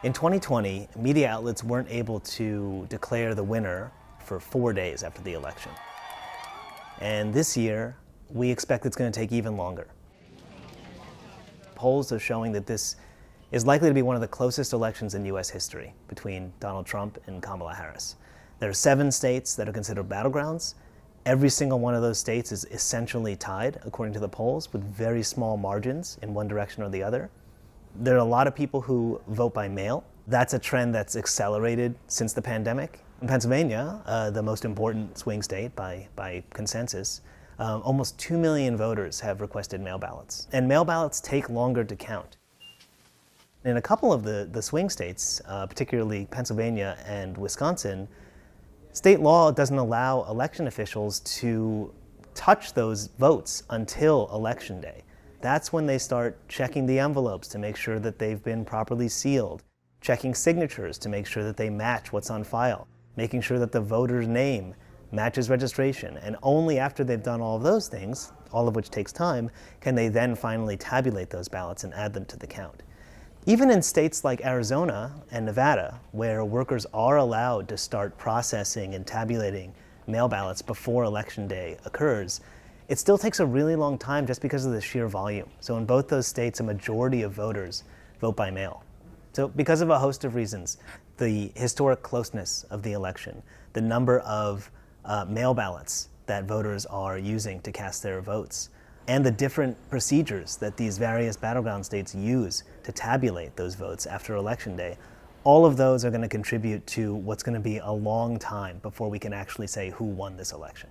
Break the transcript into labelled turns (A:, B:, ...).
A: In 2020, media outlets weren't able to declare the winner for 4 days after the election. And this year, we expect it's going to take even longer. Polls are showing that this is likely to be one of the closest elections in U.S. history between Donald Trump and Kamala Harris. There are 7 states that are considered battlegrounds. Every single one of those states is essentially tied, according to the polls, with very small margins in one direction or the other. There are a lot of people who vote by mail. That's a trend that's accelerated since the pandemic. In Pennsylvania, the most important swing state by consensus, almost 2 million voters have requested mail ballots. And mail ballots take longer to count. In a couple of the swing states, particularly Pennsylvania and Wisconsin, state law doesn't allow election officials to touch those votes until Election Day. That's when they start checking the envelopes to make sure that they've been properly sealed, checking signatures to make sure that they match what's on file, making sure that the voter's name matches registration. And only after they've done all of those things, all of which takes time, can they then finally tabulate those ballots and add them to the count. Even in states like Arizona and Nevada, where workers are allowed to start processing and tabulating mail ballots before Election Day occurs, it still takes a really long time just because of the sheer volume. So in both those states, a majority of voters vote by mail. So because of a host of reasons, the historic closeness of the election, the number of mail ballots that voters are using to cast their votes, and the different procedures that these various battleground states use to tabulate those votes after Election Day, all of those are going to contribute to what's going to be a long time before we can actually say who won this election.